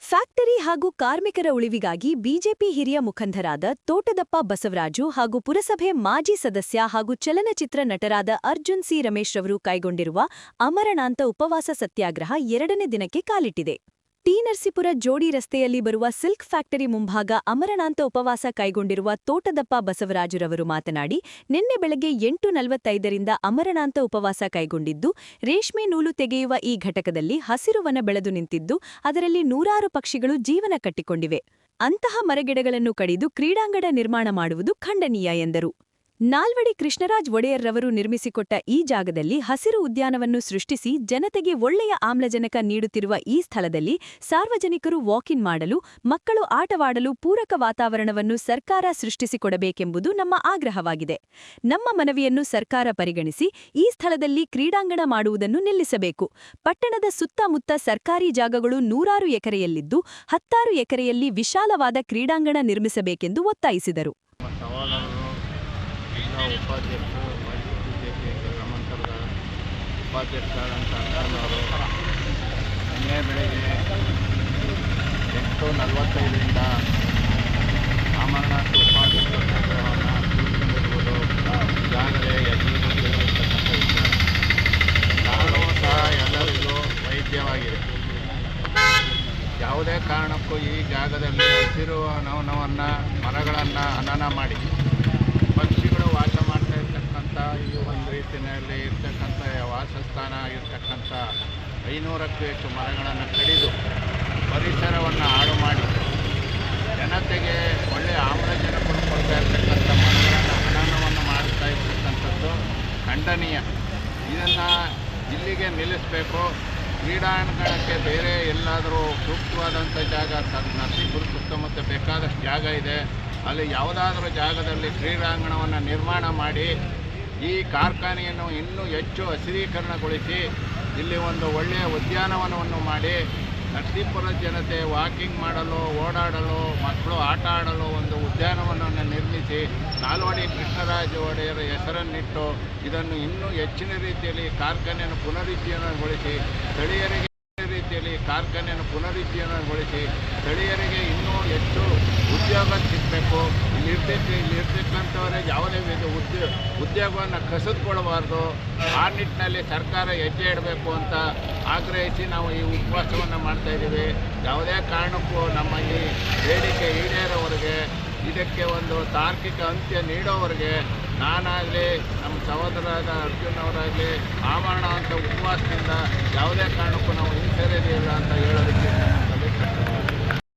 Factory ಹಾಗೂ ಕಾರ್ಮಿಕರ ಉಳಿವಿಗಾಗಿ ಬಿಜೆಪಿ ಹಿರಿಯ ಮುಖಂಡರಾದ ತೋಟದಪ್ಪ ಬಸವರಾಜು ಹಾಗೂ ಪುರಸಭೆ ಮಾಜಿ ಸದಸ್ಯ ಹಾಗೂ ಚಲನಚಿತ್ರ ನಟರಾದ ಅರ್ಜುನ್ ಸಿ ರಮೇಶ್ ರವರು ಕೈಗೊಂಡಿರುವ ಅಮರಣಾಂತ ಉಪವಾಸ ಸತ್ಯಾಗ್ರಹ 2ನೇ ದಿನಕ್ಕೆ ಕಾಲಿಟ್ಟಿದೆ. ಟಿ. ನರಸೀಪುರ ಜೋಡಿ ರಸ್ತೆಯಲ್ಲಿ ಬರುವ ಸಿಲ್ಕ್ ಫ್ಯಾಕ್ಟರಿ ಮುಂಭಾಗ ಅಮರಣಾಂತ ಉಪವಾಸ ಕೈಗೊಂಡಿರುವ ತೋಟದಪ್ಪ ಬಸವರಾಜುರವರು ಮಾತನಾಡಿ, ನಿನ್ನೆ ಬೆಳಗ್ಗೆ 8:45ರಿಂದ ಅಮರಣಾಂತ ಉಪವಾಸ ಕೈಗೊಂಡಿದ್ದು, ರೇಷ್ಮೆ ನೂಲು ತೆಗೆಯುವ ಈ ಘಟಕದಲ್ಲಿ ಹಸಿರು ವನ ಬೆಳೆದು ನಿಂತಿದ್ದು, ಅದರಲ್ಲಿ ನೂರಾರು ಪಕ್ಷಿಗಳು ಜೀವನ ಕಟ್ಟಿಕೊಂಡಿವೆ. ಅಂತಹ ಮರಗಿಡಗಳನ್ನು ಕಡಿದು ಕ್ರೀಡಾಂಗಣ ನಿರ್ಮಾಣ ಮಾಡುವುದು ಖಂಡನೀಯ ಎಂದರು. ನಾಲ್ವಡಿ ಕೃಷ್ಣರಾಜ್ ಒಡೆಯರ್ರವರು ನಿರ್ಮಿಸಿಕೊಟ್ಟ ಈ ಜಾಗದಲ್ಲಿ ಹಸಿರು ಉದ್ಯಾನವನ್ನು ಸೃಷ್ಟಿಸಿ ಜನತೆಗೆ ಒಳ್ಳೆಯ ಆಮ್ಲಜನಕ ನೀಡುತ್ತಿರುವ ಈ ಸ್ಥಳದಲ್ಲಿ ಸಾರ್ವಜನಿಕರು ವಾಕಿನ್ ಮಾಡಲು, ಮಕ್ಕಳು ಆಟವಾಡಲು ಪೂರಕ ವಾತಾವರಣವನ್ನು ಸರ್ಕಾರ ಸೃಷ್ಟಿಸಿಕೊಡಬೇಕೆಂಬುದು ನಮ್ಮ ಆಗ್ರಹವಾಗಿದೆ. ನಮ್ಮ ಮನವಿಯನ್ನು ಸರ್ಕಾರ ಪರಿಗಣಿಸಿ ಈ ಸ್ಥಳದಲ್ಲಿ ಕ್ರೀಡಾಂಗಣ ಮಾಡುವುದನ್ನು ನಿಲ್ಲಿಸಬೇಕು. ಪಟ್ಟಣದ ಸುತ್ತಮುತ್ತ ಸರ್ಕಾರಿ ಜಾಗಗಳು ನೂರಾರು ಎಕರೆಯಲ್ಲಿದ್ದು, 10 ಎಕರೆಯಲ್ಲಿ ವಿಶಾಲವಾದ ಕ್ರೀಡಾಂಗಣ ನಿರ್ಮಿಸಬೇಕೆಂದು ಒತ್ತಾಯಿಸಿದರು. ಉಪಾಧ್ಯಕ್ಷರು ಮಾಜಿ ಬಿಜೆಪಿ ಗ್ರಾಮಾಂತರದ ಉಪಾಧ್ಯಕ್ಷರಾದಂಥ ಅಣ್ಣನವರು ನಿನ್ನೆ ಬೆಳಗ್ಗೆ 8:45ರಿಂದ ಅಮರನಾಥ ಉಪಾಧ್ಯಕ್ಷ ಸತ್ಯಾಗ್ರಹವನ್ನು ಹಮ್ಮಿಕೊಂಡಿರುವುದು ಈಗಾಗಲೇ ಯಜ್ಞಿರ್ತಕ್ಕಂಥ ವಿಚಾರ. ಕಾರಣವೂ ಸಹ ಎಲ್ಲರಿಗೂ ವೈದ್ಯವಾಗಿದೆ. ಯಾವುದೇ ಕಾರಣಕ್ಕೂ ಈ ಜಾಗದಲ್ಲಿ ಹಸಿರು ವನವನ್ನು ಮರಗಳನ್ನು ಹನನ ಮಾಡಿ ಪಕ್ಷಿಗಳು ವಾಸ ಮಾಡ್ತಾ ಇರ್ತಕ್ಕಂಥ ಈ ಒಂದು ರೀತಿಯಲ್ಲಿ ಇರ್ತಕ್ಕಂಥ ವಾಸಸ್ಥಾನ ಆಗಿರ್ತಕ್ಕಂಥ 500ಕ್ಕೂ ಹೆಚ್ಚು ಮರಗಳನ್ನು ಕಡಿದು ಪರಿಸರವನ್ನು ಹಾಳು ಮಾಡಿ ಜನತೆಗೆ ಒಳ್ಳೆಯ ಆಮ್ಲಜನಕವನ್ನು ಕೊಡ್ತಾ ಇರ್ತಕ್ಕಂಥ ಮರಗಳನ್ನು ಹನನವನ್ನು ಮಾಡ್ತಾ ಇರ್ತಕ್ಕಂಥದ್ದು ಖಂಡನೀಯ. ಇದನ್ನು ಇಲ್ಲಿಗೆ ನಿಲ್ಲಿಸಬೇಕು. ಕ್ರೀಡಾಂಗಣಕ್ಕೆ ಬೇರೆ ಎಲ್ಲಾದರೂ ಸೂಕ್ತವಾದಂಥ ಜಾಗ ನರಸೀಪುರ ಸುತ್ತಮುತ್ತ ಬೇಕಾದಷ್ಟು ಜಾಗ ಇದೆ. ಅಲ್ಲಿ ಯಾವುದಾದ್ರೂ ಜಾಗದಲ್ಲಿ ಕ್ರೀಡಾಂಗಣವನ್ನು ನಿರ್ಮಾಣ ಮಾಡಿ ಈ ಕಾರ್ಖಾನೆಯನ್ನು ಇನ್ನೂ ಹೆಚ್ಚು ಹಸಿರೀಕರಣಗೊಳಿಸಿ ಇಲ್ಲಿ ಒಂದು ಒಳ್ಳೆಯ ಉದ್ಯಾನವನವನ್ನು ಮಾಡಿ ನರಸೀಪುರ ಜನತೆ ವಾಕಿಂಗ್ ಮಾಡಲು, ಓಡಾಡಲು, ಮಕ್ಕಳು ಆಟ ಆಡಲು ಒಂದು ಉದ್ಯಾನವನವನ್ನು ನಿರ್ಮಿಸಿ ನಾಲ್ವಡಿ ಕೃಷ್ಣರಾಜ ಒಡೆಯರ ಹೆಸರನ್ನಿಟ್ಟು ಇದನ್ನು ಇನ್ನೂ ಹೆಚ್ಚಿನ ರೀತಿಯಲ್ಲಿ ಕಾರ್ಖಾನೆಯನ್ನು ಪುನರುಜ್ಜೀವನಗೊಳಿಸಿ ಸ್ಥಳೀಯರಿಗೆ ಇನ್ನೂ ಹೆಚ್ಚು ಉದ್ಯೋಗ ಸಿಗಬೇಕು. ಇಲ್ಲಿರ್ತಕ್ಕಂಥವರಿಗೆ ಯಾವುದೇ ಉದ್ಯೋಗವನ್ನು ಕಸಿದುಕೊಳ್ಳಬಾರ್ದು. ಆ ನಿಟ್ಟಿನಲ್ಲಿ ಸರ್ಕಾರ ಹೆಜ್ಜೆ ಇಡಬೇಕು ಅಂತ ಆಗ್ರಹಿಸಿ ನಾವು ಈ ಉಪವಾಸವನ್ನು ಮಾಡ್ತಾಯಿದ್ದೀವಿ. ಯಾವುದೇ ಕಾರಣಕ್ಕೂ ನಮ್ಮ ಈ ಬೇಡಿಕೆ ಈಡೇರೋವರೆಗೆ, ಇದಕ್ಕೆ ಒಂದು ತಾರ್ಕಿಕ ಅಂತ್ಯ ನೀಡೋವರೆಗೆ ನಾನಾಗಲಿ ನಮ್ಮ ಸಹೋದರರಾದ ಅರ್ಜುನ್ ಅವರಾಗಲಿ ಆಮರಣ ಅಂತ ಉಪವಾಸದಿಂದ ಯಾವುದೇ ಕಾರಣಕ್ಕೂ ನಾವು ಹಿಂಸರಿದಿಲ್ಲ ಅಂತ ಹೇಳೋದಕ್ಕೆ